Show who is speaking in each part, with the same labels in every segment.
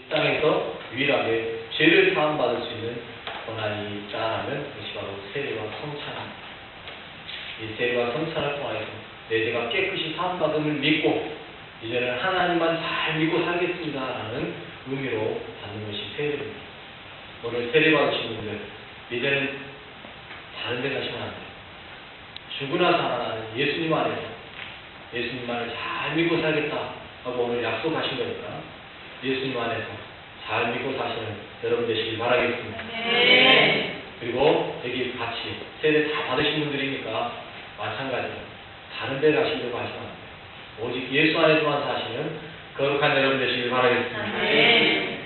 Speaker 1: 땅에서 유일하게 죄를 사함받을 수 있는 권한이 있다라는 것이 바로 세례와 성찬입니다. 이 세례와 성찬을 통해서 내 죄가 깨끗이 사함받음을 믿고 이제는 하나님만 잘 믿고 살겠습니다라는 의미로 받는 것이 세례입니다. 오늘 세례 받으신 분들 이제는 다른 데 가시면 안 돼요. 죽으나 살아나는 예수님 안에서 예수님만을 잘 믿고 살겠다 하고 오늘 약속하신 거니까 예수님 안에서 잘 믿고 사시는 여러분 되시길 바라겠습니다.
Speaker 2: 네.
Speaker 1: 그리고 여기 같이 세례 다 받으신 분들이니까 마찬가지로 다른 데 가시려고 하시면 안 돼요. 오직 예수 안에서만 사시는 거룩한 여러분 되시길 바라겠습니다.
Speaker 2: 네.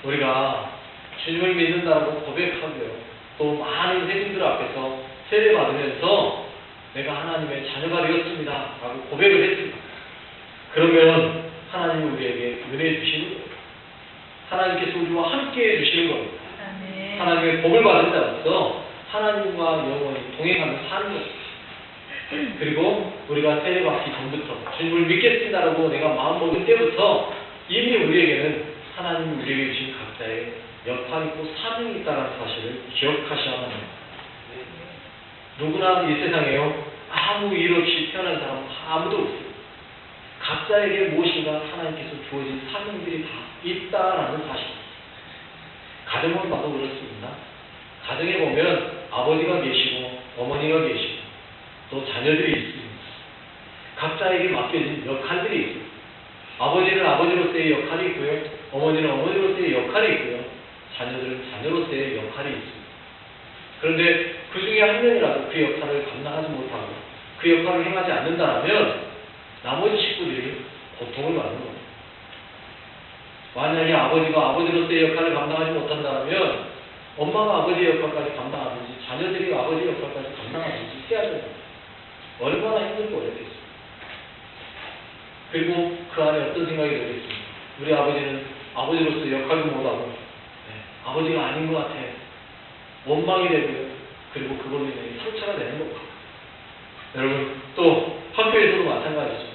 Speaker 1: 우리가 주님을 믿는다고 고백하고요. 또 많은 회중들 앞에서 세례 받으면서 내가 하나님의 자녀가 되었습니다 라고 고백을 했습니다. 그러면 하나님이 우리에게 은혜 주시는 거예요. 하나님께서 우리와 함께 해주시는 겁니다.
Speaker 2: 네.
Speaker 1: 하나님의 복을 받은 자로서 하나님과 영원히 동행하며 사는 거예요. 그리고 우리가 세례 받기 전부터 주님을 믿겠습니다라고 내가 마음먹을 때부터 이미 우리에게는 하나님이 우리에게 주신 각자의 역할이 있고 사명이 있다는 사실을 기억하셔야 합니다. 누구나 이 세상에요 아무 일 없이 태어난 사람은 아무도 없어요. 각자에게 무엇인가 하나님께서 주어진 사명들이 다 있다라는 사실. 가정을 봐도 그렇습니다. 가정에 보면 아버지가 계시고 어머니가 계시고 또 자녀들이 있습니다. 각자에게 맡겨진 역할들이 있습니다. 아버지는 아버지로서의 역할이 있고요. 어머니는 어머니로서의 역할이 있고요. 자녀들은 자녀로서의 역할이 있습니다. 그런데 그 중에 한 명이라도 그 역할을 감당하지 못하고 그 역할을 행하지 않는다면 나머지 식구들이 고통을 받는 겁니다. 만약에 아버지가 아버지로서의 역할을 감당하지 못한다면 엄마가 아버지의 역할까지 감당하든지 자녀들이 아버지의 역할까지 감당하든지 해야 됩니다. 얼마나 힘들고 어렵겠습니까? 그리고 그 안에 어떤 생각이 들겠습니까? 우리 아버지는 아버지로서 역할도 못하고 아버지가 아닌 것 같아. 원망이 되고요. 그리고 그걸로 인해 상처가 되는 겁니다. 여러분 또 학교에서도 마찬가지죠.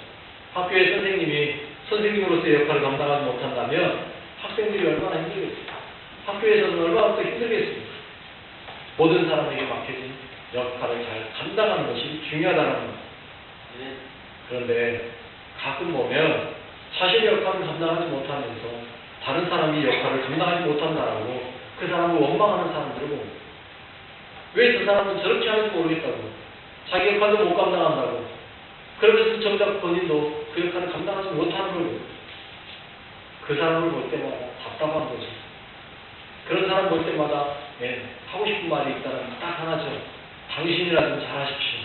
Speaker 1: 학교의 선생님이 선생님으로서의 역할을 감당하지 못한다면 학생들이 얼마나 힘들겠습니까? 학교에서는 얼마나 더 힘들겠습니까? 모든 사람에게 맡겨진 역할을 잘 감당하는 것이 중요하다는 겁니다. 그런데 가끔 보면 자신의 역할을 감당하지 못하면서 다른 사람이 역할을 감당하지 못한다라고 그 사람을 원망하는 사람들을 봅니다. 왜 저 사람은 저렇게 하는지 모르겠다고 자기 역할도 못 감당한다고 그러면서 정작 본인도 그 역할을 감당하지 못하는 거예요. 그 사람을 볼 때마다 답답한 거죠. 그런 사람 볼 때마다 하고 싶은 말이 있다면 딱 하나죠. 당신이라도 잘하십시오.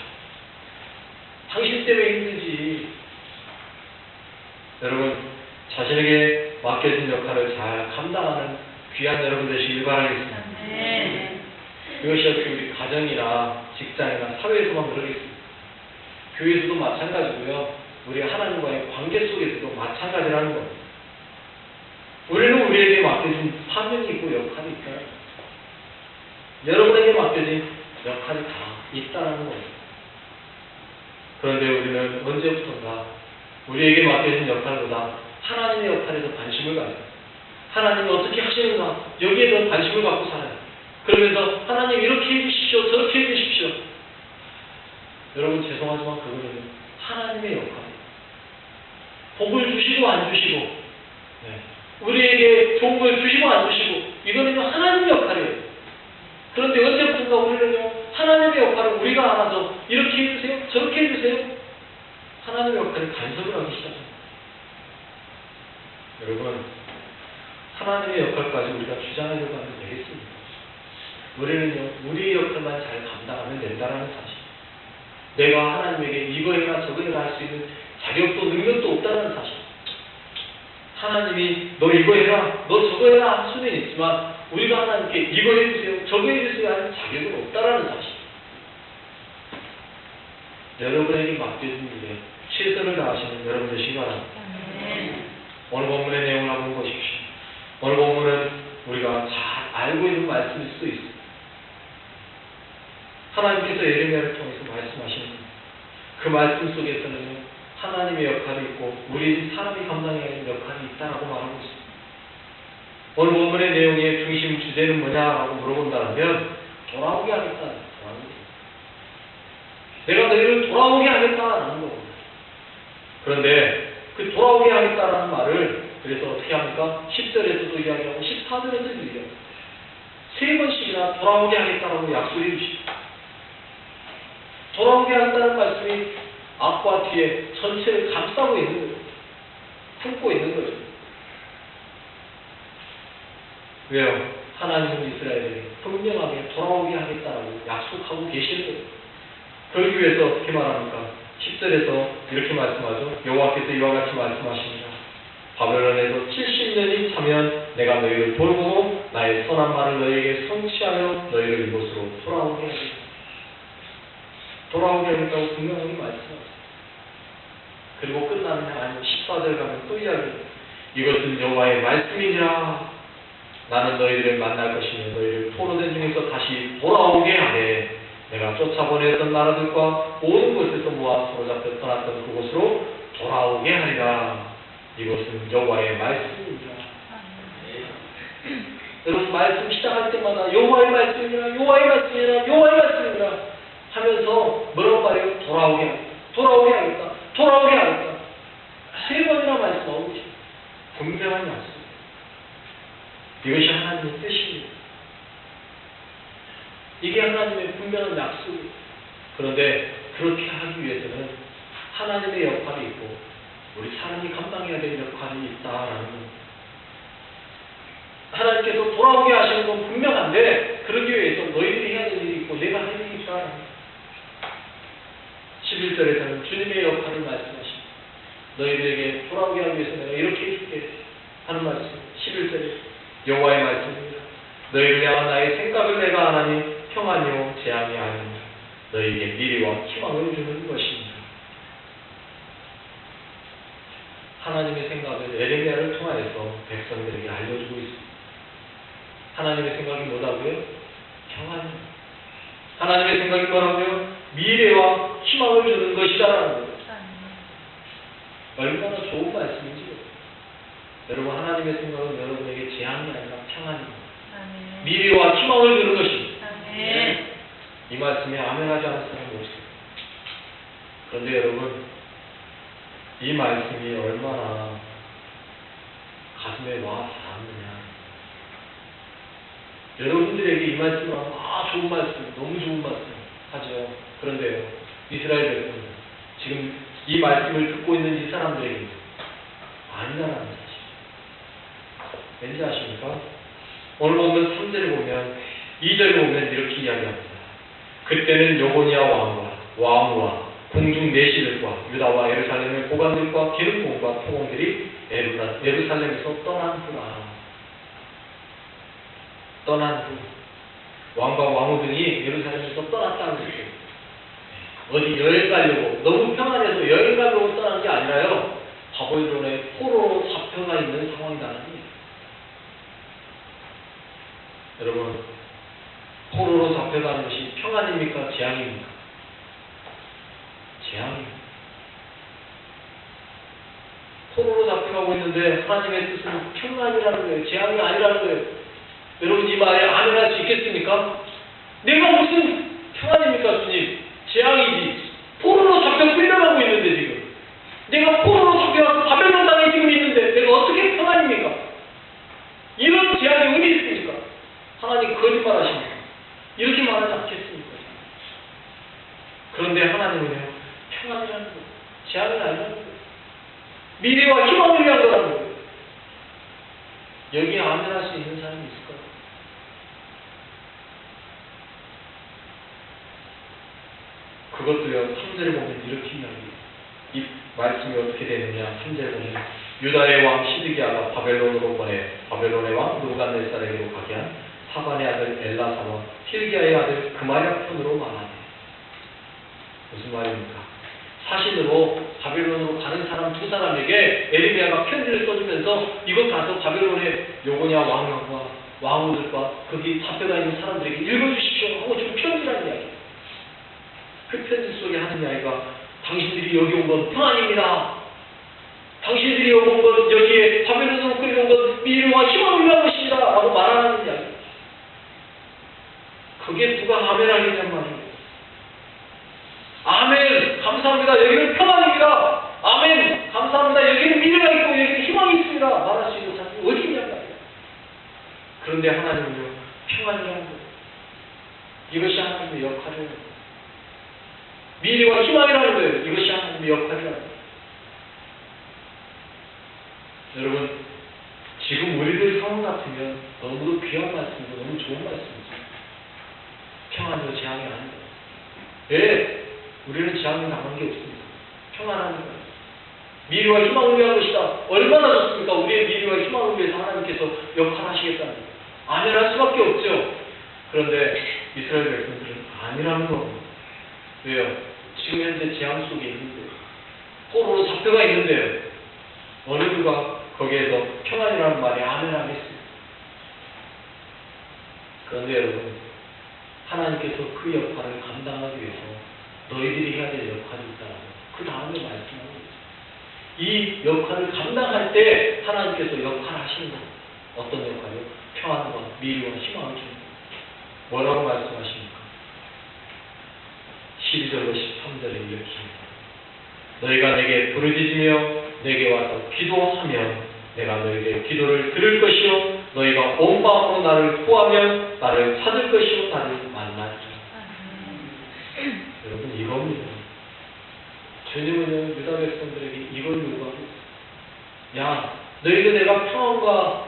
Speaker 1: 당신 때문에 힘들지. 여러분 자신에게 맡겨진 역할을 잘 감당하는 귀한 여러분 되시길 바라겠습니다.
Speaker 2: 네.
Speaker 1: 이것이 역시 우리 가정이나 직장이나 사회에서만 그러겠습니다. 교회에서도 마찬가지고요. 우리 하나님과의 관계 속에서도 마찬가지라는 겁니다. 우리는 우리에게 맡겨진 사명이 있고 역할이 있어요. 여러분에게 맡겨진 역할이 다 있다는 겁니다. 그런데 우리는 언제부턴가 우리에게 맡겨진 역할보다 하나님의 역할에서 관심을 가져요. 하나님이 어떻게 하시는가 여기에 더 관심을 갖고 살아요. 그러면서 하나님 이렇게 해주십시오 저렇게 해주십시오. 여러분 죄송하지만 그거는 하나님의 역할이에요. 복을 주시고 안 주시고 우리에게 좋은 걸 주시고 안 주시고 이거는 하나님의 역할이에요. 그런데 언제부턴가 우리는요 하나님의 역할을 우리가 알아서 이렇게 해주세요 저렇게 해주세요 하나님의 역할을 간섭을 하기 시작합니다. 여러분 하나님의 역할까지 우리가 주장하려고 하면 되겠습니다. 우리는요 우리의 역할만 잘 감당하면 된다는 사실. 내가 하나님에게 이거 해라 저거 해라 할 수 있는 자격도 능력도 없다는 사실. 하나님이 너 이거 해라 너 저거 해라 할 수는 있지만 우리가 하나님께 이거 해주세요 저거 해주세요 할 자격은 없다는 사실. 여러분에게 맡겨진 일에 최선을 다하시는 여러분 되시기 바랍니다. 오늘 본문의 내용을 한번 보십시오. 오늘 본문은 우리가 잘 알고 있는 말씀일 수도 있습니다. 하나님께서 예레미야를 통해서 말씀하시는 그 말씀 속에서는 하나님의 역할이 있고 우리 사람이 감당해야 하는 역할이 있다라고 말하고 있습니다. 오늘 본문의 내용의 중심 주제는 뭐냐라고 물어본다면 돌아오게 하겠다. 돌아오게. 내가 너희를 돌아오게 하겠다라는 거고. 그런데 그 돌아오게 하겠다라는 말을 그래서 어떻게 합니까? 10절에서도 이야기하고 14절에서도 이야기합니다. 3번씩이나 돌아오게 하겠다라고 약속해 주십니다. 돌아오게 하겠다는 말씀이 앞과 뒤에 전체를 감싸고 있는 거예요. 품고 있는 거죠. 왜요? 하나님은 이스라엘에게 분명하게 돌아오게 하겠다라고 약속하고 계시는 거예요. 그러기 위해서 어떻게 말합니까? 10절에서 이렇게 말씀하죠. 여호와께서 이와 같이 말씀하십니다. 바벨론에서 70년이 차면 내가 너희를 돌보고 나의 선한 말을 너희에게 성취하여 너희를 이곳으로 돌아오게 하겠다. 돌아오게 하겠다고 분명하게 말씀하셨어요. 그리고 끝나는 아니면 14절 가면 또 이야기해요. 이것은 여호와의 말씀이니라. 나는 너희들을 만날 것이며 너희를 포로된 중에서 다시 돌아오게 하되 내가 쫓아보내었던 나라들과 온 곳에서 모아 사로잡혀 떠났던 그곳으로 돌아오게 하리라. 이것은 여호와의 말씀이니라. 여러분 말씀 시작할 때마다 여호와의 말씀이니라 여호와의 말씀이니라 여호와의 말씀이니라 하면서 뭐라고 말해요? 돌아오게 하겠다. 돌아오게 하겠다. 돌아오게 하겠다. 3번이나 말씀하고 계십니다. 분명한 약속. 이것이 하나님의 뜻입니다. 이게 하나님의 분명한 약속이에요. 그런데 그렇게 하기 위해서는 하나님의 역할이 있고 우리 사람이 감당해야 될 역할이 있다라는 겁니다. 하나님께서 돌아오게 하시는 건 분명한데 그러기 위해서 너희들이 해야 될 일이 있고 내가 할 일이 있다. 11절에서는 주님의 역할을 말씀하십니다. 너희들에게 돌아오게 하기 위해서 내가 이렇게 해줄게 하는 말씀. 11절에 여호와의 말씀입니다. 너희를 향한 나의 생각을 내가 하나니 평안이요 재앙이 아닙니다. 너희에게 미래와 희망을 주는 것입니다. 하나님의 생각을 에레미야를 통하여서 백성들에게 알려주고 있습니다. 하나님의 생각이 뭐라고요? 평안입니다. 하나님의 생각이 뭐라고요? 미래와 희망을 주는 것이다라는 거예요. 얼마나 좋은 말씀인지요. 여러분 하나님의 생각은 여러분에게 재앙이 아니라 평안입니다. 미래와 희망을 주는 것입니다. 이 말씀에 아멘하지 않은 사람이 없어요. 그런데 여러분 이 말씀이 얼마나 가슴에 와 닿았느냐. 여러분들에게 이 말씀은 좋은 말씀, 너무 좋은 말씀 하죠. 그런데요 이스라엘 백성 지금 이 말씀을 듣고 있는 이 사람들에게 아니라는 사실. 왠지 아십니까? 오늘 보면 3절을 보면 2절을 보면 이렇게 이야기합니다. 그때는 여고니아 왕과 왕후와 공중 내시들과 유다와 예루살렘의 고관들과 기름공과 토공들이 예루살렘에서 떠난 후라. 떠난 후 왕과 왕후들이 예루살렘에서 떠났다는 거예요. 어디 여행 가려고 너무 평안해서 여행 가려고 떠난 게 아니라요 바벨론의 포로로 잡혀가 있는 상황이라는 거예요. 여러분 포로로 잡혀가는 것이 평안입니까? 재앙입니까? 재앙입니다. 포로로 잡혀가고 있는데 하나님의 뜻은 평안이라는 거예요. 재앙이 아니라는 거예요. 여러분 이 말에 아멘할 수 있겠습니까? 내가 무슨 평안입니까 주님? 재앙이지. 포로로 잡혀 끌려가고 있는데 지금 내가 포로로 잡혀가서 바벨론 땅에 지금 있는데 내가 어떻게 평안입니까? 이런 재앙이 어디 있습니까? 하나님 거짓말하십니까? 이렇게 말하지 않겠습니까? 그런데 하나님은요 평안이라는 거예요. 재앙이 아니라는 거예요. 미래와 희망을 위한 거라는 거예요. 여기에 아멘할 수 있는 사람이 있을까요? 그것도요 3절에 보면 이렇게 이야기해요. 이 말씀이 어떻게 되느냐 3절에 보면 유다의 왕 시드기야가 바벨론으로 보내 바벨론의 왕 느부갓네살에게로 가게 한 사반의 아들 엘라사와 힐기야의 아들 그마랴 편으로 말하네. 무슨 말입니까? 사신으로 바벨론으로 가는 사람 2사람에게 에레미야가 편지를 써주면서 이것 가서 바벨론의 여고니아 왕과 왕후들과 거기 잡혀가 있는 사람들에게 읽어주십시오 하고 지금 편지라는 이야기. 그 편지 속에 하는 이야기가 당신들이 여기 온 건 평안입니다. 당신들이 여기 온 건 여기에 바벨론으로 끌려온 건 미래와 희망을 위한 것입니다. 그게 누가 아멘 하겠냔 말이에요. 아멘 감사합니다. 여기는 평안입니다. 아멘 감사합니다. 여기는 미래가 있고 여기는 희망이 있습니다. 말할 수 있는 사람이 어디 있냔 말이에요. 그런데 하나님은요 평안이라는 거예요. 이것이 하나님의 역할이에요. 미래와 희망이라는 거예요. 이것이 하나님의 역할이라는 거예요. 여러분 지금 우리들 상황 같으면 너무도 귀한 말씀이고 너무 좋은 말씀이죠. 평안으로 재앙이 아닙니다. 왜? 우리는 재앙을 당한 게 없습니다. 평안한 거예요. 미래와 희망을 위한 것이다. 얼마나 좋습니까? 우리의 미래와 희망을 위해서 하나님께서 역할하시겠다는 거예요. 아멘할 수밖에 없죠. 그런데 이스라엘 백성들은 아니라는 겁니다. 왜요? 지금 현재 재앙 속에 있는데요. 포로로 잡혀가 있는데요. 어느 누가 거기에서 평안이라는 말에 아멘하겠습니다. 그런데 여러분 하나님께서 그 역할을 감당하기 위해서 너희들이 해야 될 역할이 있다라고 그 다음에 말씀하고 있어요. 이 역할을 감당할 때 하나님께서 역할하시는 거예요. 어떤 역할이요? 평안과 미래와 희망을 주는 거예요. 뭐라고 말씀하십니까? 12절로 13절에 이렇게 합니다. 너희가 내게 부르짖으며 내게 와서 기도하면 내가 너희의 기도를 들을 것이요 너희가 온 마음으로 나를 구하면 나를 찾을 것이요 나를 만나리라. 여러분 이겁니다. 주님은 유다 백성들에게 이걸 요구하고 있어요. 야 너희들 내가 평안과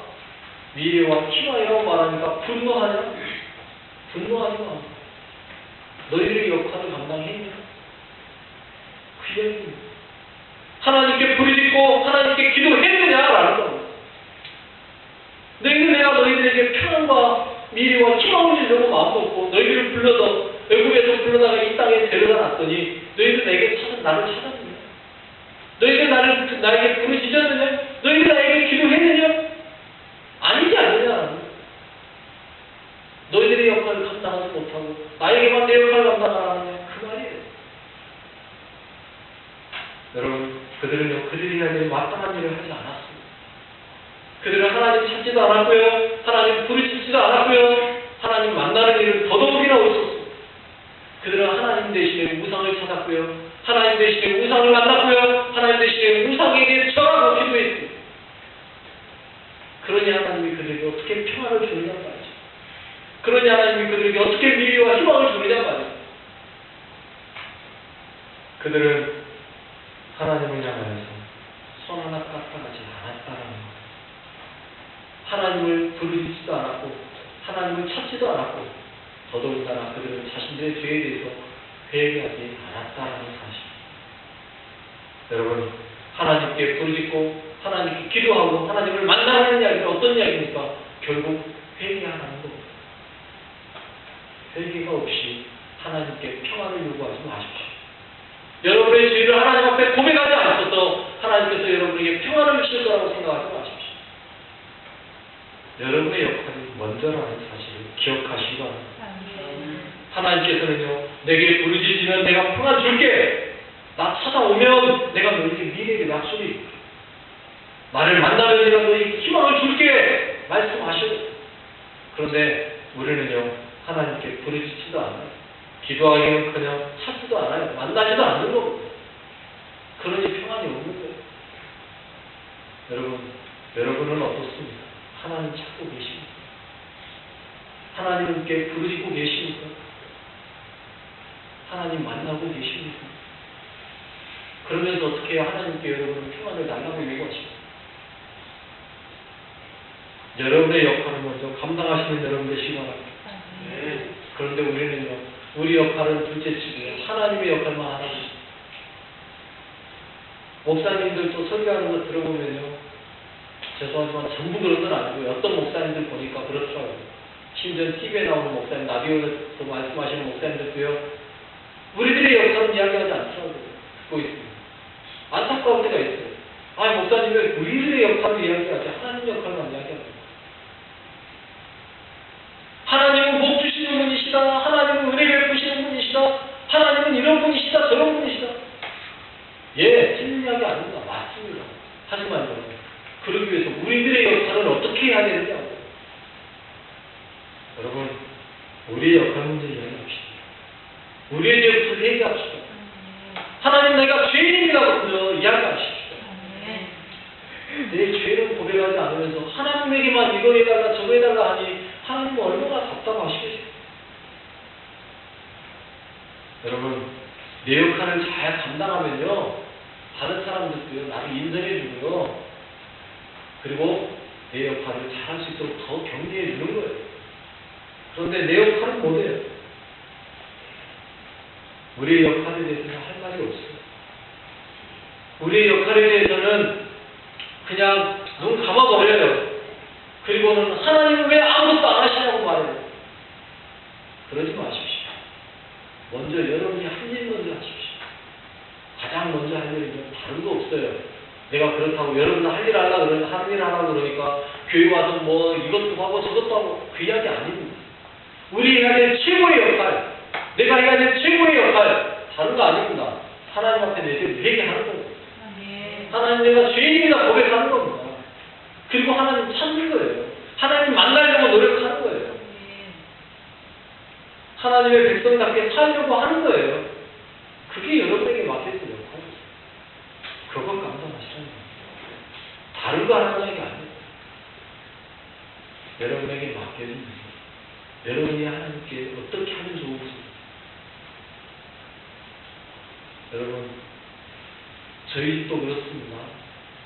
Speaker 1: 미래와 희망이라고 말하니까 분노하냐? 분노하지 마. 너희들의 역할을 감당했냐? 그 얘기입니다. 하나님께 부르짖고 하나님께 기도했느냐라는 겁니다. 너희는 내가 너희들에게 평안과 미래와 희망을 주려고 마음먹고 너희들을 불러서 외국에서 불러다가 이 땅에 데려다 놨더니 너희들 내게 나를 찾았느냐? 너희들 나에게 부르짖었느냐? 너희들 나에게 기도했느냐? 아니지 않느냐? 너희들의 역할을 감당하지 못하고 나에게만 내 역할을 감당하느냐? 그 말이에요. 여러분 그들은요 그들이 해야 될 마땅한 일을 하지 않았습니다. 그들은 하나님 찾지도 않았고요 하나님 부르짖지도 않았고요 하나님 만나는 일을 더더욱이나 없었습니다. 그들은 하나님 대신에 우상을 찾았고요 하나님 대신에 우상을 만났고요 하나님 대신에 우상에게 절하고 기도했습니다. 그러니 하나님이 그들에게 어떻게 평안을 주느냐 말이죠. 그러니 하나님이 그들에게 어떻게 미래와 희망을 주느냐 말이죠. 그들은 하나님을 향하여서 손 하나 까딱하지 않았다라는 것. 하나님을 부르짖지도 않았고 하나님을 찾지도 않았고 더더군다나 그들은 자신들의 죄에 대해서 회개하지 않았다라는 사실. 여러분 하나님께 부르짖고 하나님께 기도하고 하나님을 만나는 이야기는 어떤 이야기입니까? 결국 회개하라는 겁니다. 회개가 없이 하나님께 평안을 요구하지 마십시오. 여러분의 죄를 하나님 앞에 고백하지 않았어도 하나님께서 여러분에게 평안을 주실 거라고 생각하지 마십시오. 여러분의 역할이 먼저라는 사실을 기억하시기 바랍니다. 하나님께서는요 내게 부르짖으면 내가 평안 줄게. 나 찾아오면 내가 너에게 미래의 약속이 있고 나를 만나면 내가 너에게 희망을 줄게 말씀하셔요. 그런데 우리는요 하나님께 부르짖지도 않아요. 기도하기는커녕 찾지도 않아요. 만나지도 않는 겁니다. 그러니 평안이 없는 거예요. 여러분은 어떻습니까? 하나님 찾고 계십니까? 하나님께 부르짖고 계십니까? 하나님 만나고 계십니까? 그러면서 어떻게 하나님께 여러분은 평안을 달라고 요구하십니까? 여러분의 역할을 먼저 감당하시는 여러분 되시기 바랍니다. 네. 그런데 우리는요 우리 역할은 둘째치고요 하나님의 역할만 하라고 있습니다. 목사님들도 설교하는 거 들어보면요 죄송하지만 전부 그런 건 아니고요 어떤 목사님들 보니까 그렇더라고요. 심지어 TV에 나오는 목사님, 라디오에서 말씀하시는 목사님들도요 우리들의 역할은 이야기하지 않더라고요. 듣고 있습니다. 안타까울 때가 있어요. 아니 목사님 왜 우리들의 역할을 이야기하지 하나님 역할만 이야기합니다. 하나님은 복 주시는 분이시다. 하나님은 은혜 베푸시는 분이시다. 하나님은 이런 분이시다. 저런 분이시다. 예, 틀린 이야기 아닙니다. 맞습니다. 하지만요, 그러기 위해서 우리들의 역할은 어떻게 해야 되느냐고. 여러분, 우리의 역할 문제 이야기합시다. 우리에 대해서 회개합시다. 하나님 내가 죄인이라고 그저 이야기하십시오. 내 죄를 고백하지 않으면서 하나님에게만 이거 해달라 저거 해달라 하니 하나님은 얼마나 답답하시겠어요. 여러분 내 역할을 잘 감당하면요 다른 사람들도요 나를 인정해주고요 그리고 내 역할을 잘할 수 있도록 더 격려해주는 거예요. 그런데 내 역할은 뭐예요? 우리의 역할에 대해서는 할 말이 없어요. 우리의 역할에 대해서는 그냥 눈 감아버려요. 그리고는 하나님은 왜 아무것도 안 하시냐고 말해요. 그러지 마십시오. 먼저 여러분이 할 일 먼저 하십시오. 가장 먼저 할 일은 다른 거 없어요. 내가 그렇다고 여러분 할 일 하려고 그러면 하는 일 하라고 그러니까 교회 와서 뭐 이것도 하고 저것도 하고 그 이야기 아닙니다. 우리 해야 될 최고의 역할, 내가 해야 될 최고의 역할 다른 거 아닙니다. 하나님 앞에 내 죄를 회개하는 겁니다. 하나님 내가 죄인이다 고백하는 겁니다. 그리고 하나님 찾는 거예요. 하나님 만나려고 노력하는 거예요. 하나님의 백성답게 살려고 하는 거예요. 그게 여러분에게 맡겨진 역할이에요. 그걸 감당하시라는 거예요. 다른 거 하라는 게 아니에요. 여러분에게 맡겨진 일. 여러분이 하나님께 어떻게 하면 좋은지. 여러분, 저희 집도 그렇습니다.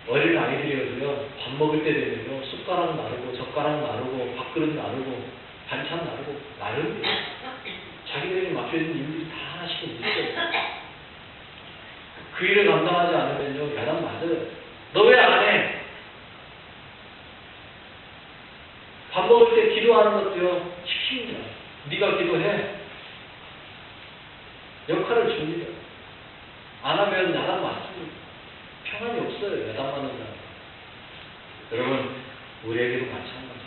Speaker 1: 어린 아이들이어도요, 밥 먹을 때 되면요, 숟가락 나르고, 젓가락 나르고, 밥그릇 나르고, 반찬 나르고, 나릅니다. 자기들에게 맡겨진 일들이 다 하나씩은 있어요. 그 일을 감당하지 않으면요, 야단 맞아요. 너 왜 안 해? 밥 먹을 때 기도하는 것도요, 시킵니다. 네가 기도해. 역할을 줍니다. 안 하면 야단 맞습니다. 평안이 없어요. 야단 맞는 사람. 여러분, 우리에게도 마찬가지입니다.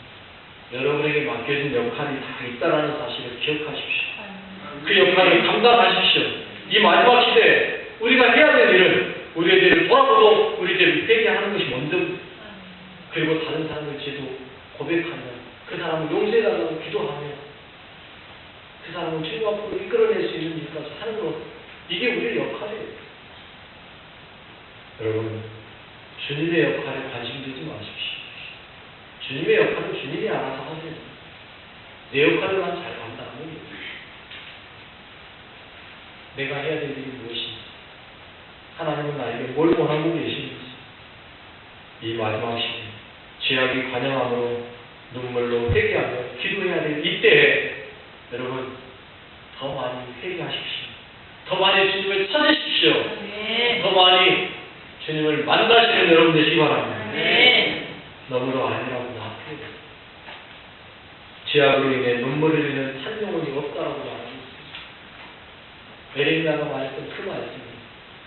Speaker 1: 여러분에게 맡겨진 역할이 다 있다는 사실을 기억하십시오. 그 역할을 감당하십시오. 이 마지막 시대에 우리가 해야 될 일은 우리의 죄를 돌아보고 우리 죄를 회개하는 것이 먼저입니다. 그리고 다른 사람의 죄도 고백하며 그 사람을 용서해달라고 기도하며 그 사람을 주님 앞으로 이끌어낼 수 있는 일까지 하는 것, 이게 우리의 역할이에요. 여러분, 주님의 역할에 관심 두지 마십시오. 주님의 역할은 주님이 알아서 하세요. 내 역할을 난 잘 감당하는 거예요. 내가 해야 될 일이 무엇인지, 하나님은 나에게 뭘 원하고 계시는지, 이 마지막 시대 죄악이 관영함으로 눈물로 회개하며 기도해야 될 이때에 여러분 더 많이 회개하십시오. 더 많이 주님을 찾으십시오. 더 많이 주님을 만나시는 여러분 되시기 바랍니다. 너무도 아니라고 아프고 죄악으로 인해 눈물을 흘리는 한 영혼이 없다라고 말하고 있습니다. 에레미야가 말했던 그 말씀이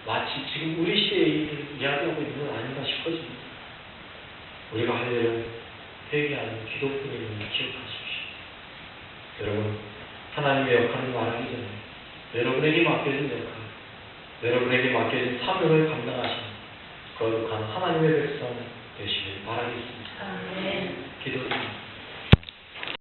Speaker 1: 마치 지금 우리 시대의 일을 이야기하고 있는 건 아닌가 싶어집니다. 우리가 할 일은 회개하는 기도뿐임을 기억하십시오. 여러분, 하나님의 역할을 말하기 전에 여러분에게 맡겨진 역할, 여러분에게 맡겨진 사명을 감당하시는 거룩한 하나님의 백성 되시길 바라겠습니다. 기도드립니다.